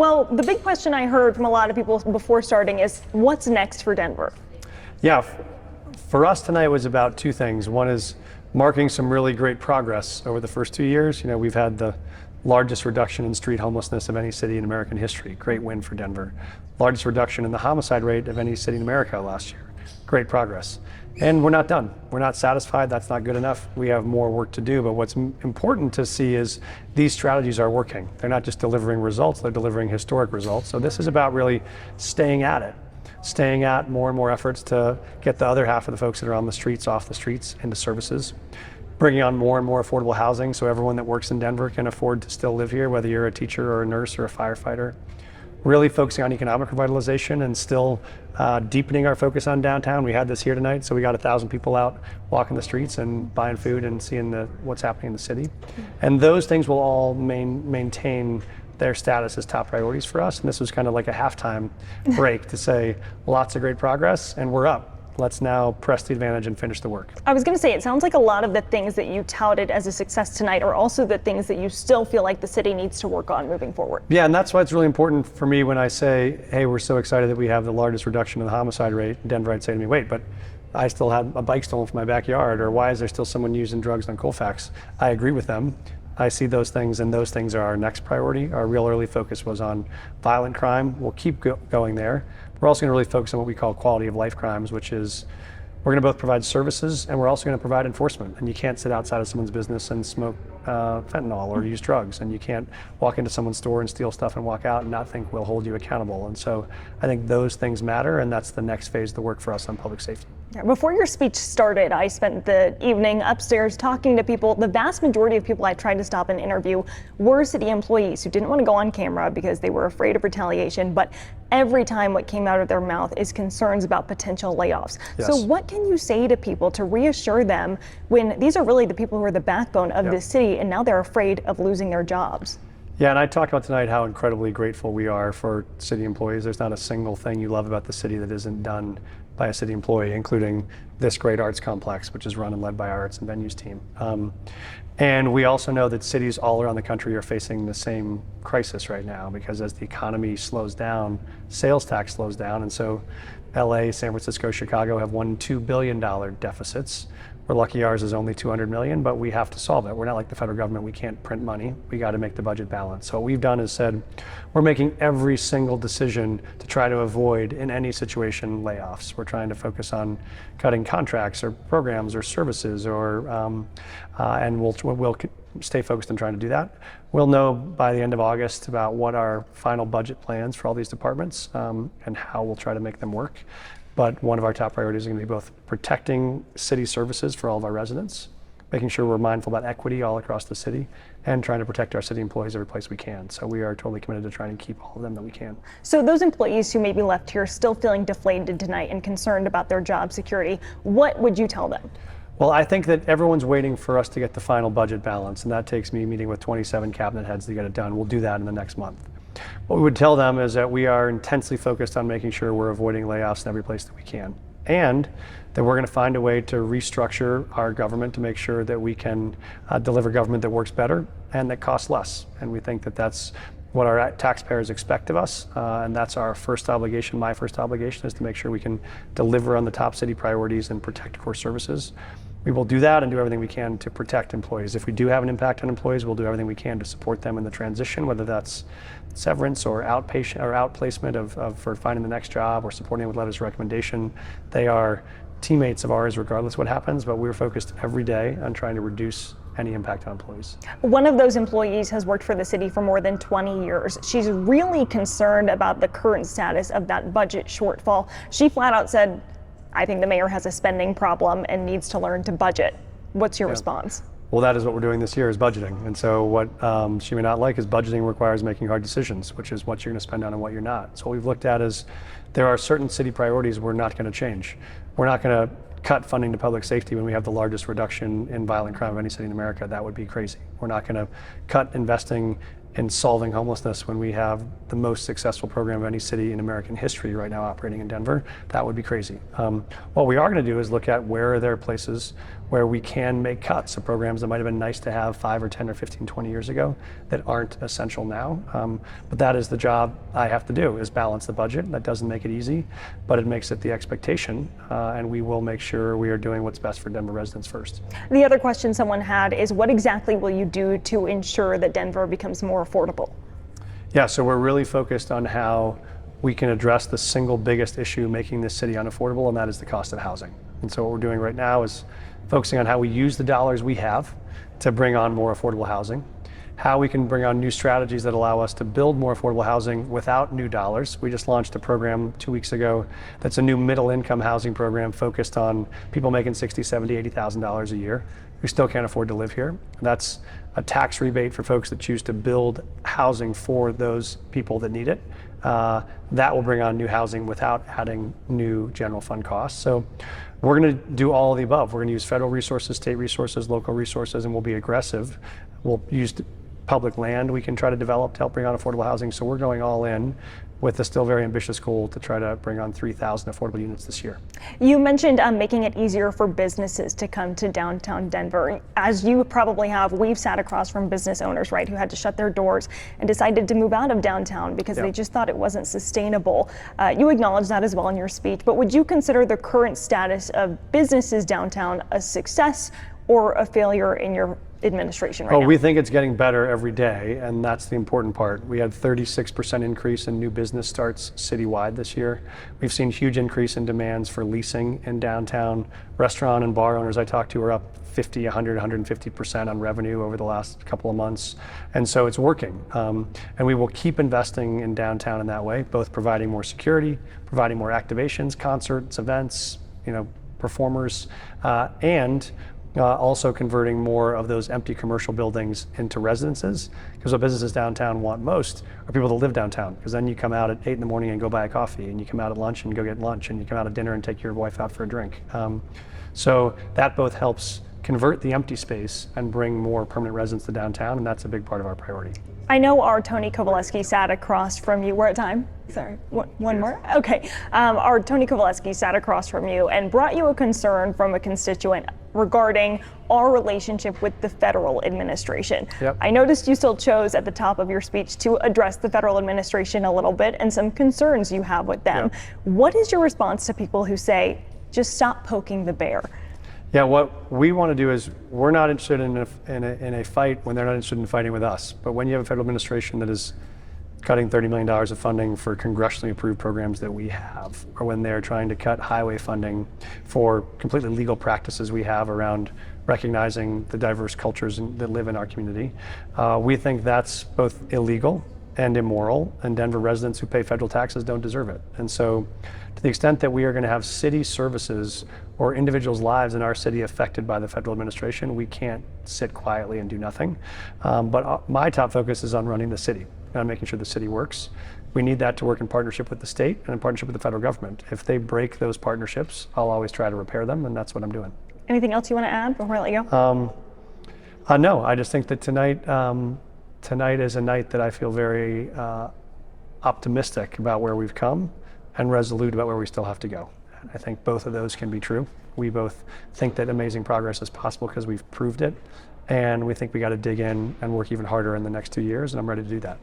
Well, the big question I heard from a lot of people before starting is, what's next for Denver? Yeah, for us tonight was about two things. One is marking some really great progress over the first 2 years. We've had the largest reduction in street homelessness of any city in American history. Great win for Denver. Largest reduction in the homicide rate of any city in America last year. Great progress. And we're not done. We're not satisfied. That's not good enough. We have more work to do. But what's important to see is these strategies are working. They're not just delivering results, they're delivering historic results. So this is about really staying at it. Staying at more and more efforts to get the other half of the folks that are on the streets off the streets into services. Bringing on more and more affordable housing so everyone that works in Denver can afford to still live here, whether you're a teacher or a nurse or a firefighter. Really focusing on economic revitalization and still deepening our focus on downtown. We had this here tonight, so we got 1,000 people out walking the streets and buying food and seeing what's happening in the city. And those things will all maintain their status as top priorities for us. And this was kind of like a halftime break to say lots of great progress and we're up. Let's now press the advantage and finish the work. I was going to say, it sounds like a lot of the things that you touted as a success tonight are also the things that you still feel like the city needs to work on moving forward. Yeah, and that's why it's really important for me when I say, hey, we're so excited that we have the largest reduction in the homicide rate. Denverites say to me, wait, but I still had a bike stolen from my backyard, or why is there still someone using drugs on Colfax? I agree with them. I see those things, and those things are our next priority. Our real early focus was on violent crime. We'll keep going there. We're also going to really focus on what we call quality of life crimes, which is we're going to both provide services and we're also going to provide enforcement. And you can't sit outside of someone's business and smoke fentanyl or use drugs. And you can't walk into someone's store and steal stuff and walk out and not think we'll hold you accountable. And so I think those things matter, and that's the next phase of the work for us on public safety. Before your speech started, I spent the evening upstairs talking to people. The vast majority of people I tried to stop and interview were city employees who didn't want to go on camera because they were afraid of retaliation. But every time what came out of their mouth is concerns about potential layoffs. Yes. So what can you say to people to reassure them when these are really the people who are the backbone of this city and now they're afraid of losing their jobs? Yeah, and I talked about tonight how incredibly grateful we are for city employees. There's not a single thing you love about the city that isn't done by a city employee, including this great arts complex, which is run and led by our arts and venues team. And we also know that cities all around the country are facing the same crisis right now, because as the economy slows down, sales tax slows down. And so LA, San Francisco, Chicago have $2 billion deficits. We're lucky ours is only 200 million, but we have to solve it. We're not like the federal government. We can't print money. We got to make the budget balance. So what we've done is said, we're making every single decision to try to avoid, in any situation, layoffs. We're trying to focus on cutting contracts or programs or services, and we'll stay focused on trying to do that. We'll know by the end of August about what our final budget plans for all these departments and how we'll try to make them work. But one of our top priorities is going to be both protecting city services for all of our residents, making sure we're mindful about equity all across the city, and trying to protect our city employees every place we can. So we are totally committed to trying to keep all of them that we can. So those employees who may be left here still feeling deflated tonight and concerned about their job security, what would you tell them? Well, I think that everyone's waiting for us to get the final budget balance, and that takes me meeting with 27 cabinet heads to get it done. We'll do that in the next month. What we would tell them is that we are intensely focused on making sure we're avoiding layoffs in every place that we can, and that we're going to find a way to restructure our government to make sure that we can deliver government that works better and that costs less. And we think that that's what our taxpayers expect of us, and that's our first obligation. My first obligation is to make sure we can deliver on the top city priorities and protect core services. We will do that and do everything we can to protect employees. If we do have an impact on employees, we'll do everything we can to support them in the transition, whether that's severance or outpatient or outplacement for finding the next job or supporting them with letters of recommendation. They are teammates of ours regardless of what happens, but we're focused every day on trying to reduce any impact on employees. One of those employees has worked for the city for more than 20 years. She's really concerned about the current status of that budget shortfall. She flat out said, I think the mayor has a spending problem and needs to learn to budget. What's your response? Well, that is what we're doing this year, is budgeting. And so what she may not like is budgeting requires making hard decisions, which is what you're going to spend on and what you're not. So what we've looked at is there are certain city priorities we're not going to change. We're not going to cut funding to public safety when we have the largest reduction in violent crime of any city in America. That would be crazy. We're not going to cut investing in solving homelessness when we have the most successful program of any city in American history right now operating in Denver. That would be crazy. What we are going to do is look at where are there places where we can make cuts of programs that might have been nice to have 5 or 10 or 15, 20 years ago that aren't essential now. But that is the job I have to do, is balance the budget. That doesn't make it easy, but it makes it the expectation, and we will make sure we are doing what's best for Denver residents first. The other question someone had is, what exactly will you do to ensure that Denver becomes more affordable? Yeah, so we're really focused on how we can address the single biggest issue making this city unaffordable, and that is the cost of housing. And so what we're doing right now is focusing on how we use the dollars we have to bring on more affordable housing, how we can bring on new strategies that allow us to build more affordable housing without new dollars. We just launched a program 2 weeks ago that's a new middle income housing program focused on people making $60,000, $70,000, $80,000 a year who still can't afford to live here. That's a tax rebate for folks that choose to build housing for those people that need it. That will bring on new housing without adding new general fund costs. So we're going to do all of the above. We're going to use federal resources, state resources, local resources, and we'll be aggressive. We'll use public land we can try to develop to help bring on affordable housing. So we're going all in with a still very ambitious goal to try to bring on 3,000 affordable units this year. You mentioned making it easier for businesses to come to downtown Denver. As you probably have, we've sat across from business owners, right, who had to shut their doors and decided to move out of downtown because they just thought it wasn't sustainable. You acknowledged that as well in your speech, but would you consider the current status of businesses downtown a success or a failure in your administration right now? We think it's getting better every day, and that's the important part. We had 36% increase in new business starts citywide this year. We've seen huge increase in demands for leasing in downtown. Restaurant and bar owners I talked to are up 50, 100, 150% on revenue over the last couple of months. And so it's working. And we will keep investing in downtown in that way, both providing more security, providing more activations, concerts, events, performers, and also converting more of those empty commercial buildings into residences, because what businesses downtown want most are people that live downtown, because then you come out at 8 in the morning and go buy a coffee, and you come out at lunch and go get lunch, and you come out at dinner and take your wife out for a drink. So that both helps convert the empty space and bring more permanent residents to downtown, and that's a big part of our priority. I know our Tony Kowaleski sat across from you. We're at time. Sorry, one more? Okay. Our Tony Kowaleski sat across from you and brought you a concern from a constituent regarding our relationship with the federal administration. Yep. I noticed you still chose at the top of your speech to address the federal administration a little bit and some concerns you have with them. Yep. What is your response to people who say, just stop poking the bear? Yeah, what we want to do is, we're not interested in a fight when they're not interested in fighting with us. But when you have a federal administration that is cutting $30 million of funding for congressionally approved programs that we have, or when they're trying to cut highway funding for completely legal practices we have around recognizing the diverse cultures that live in our community, we think that's both illegal and immoral, and Denver residents who pay federal taxes don't deserve it. And so to the extent that we are going to have city services or individuals' lives in our city affected by the federal administration, we can't sit quietly and do nothing. But my top focus is on running the city and making sure the city works. We need that to work in partnership with the state and in partnership with the federal government. If they break those partnerships, I'll always try to repair them, and that's what I'm doing. Anything else you want to add before I let you go? No, I just think that tonight is a night that I feel very optimistic about where we've come and resolute about where we still have to go. And I think both of those can be true. We both think that amazing progress is possible because we've proved it, and we think we got to dig in and work even harder in the next 2 years, and I'm ready to do that.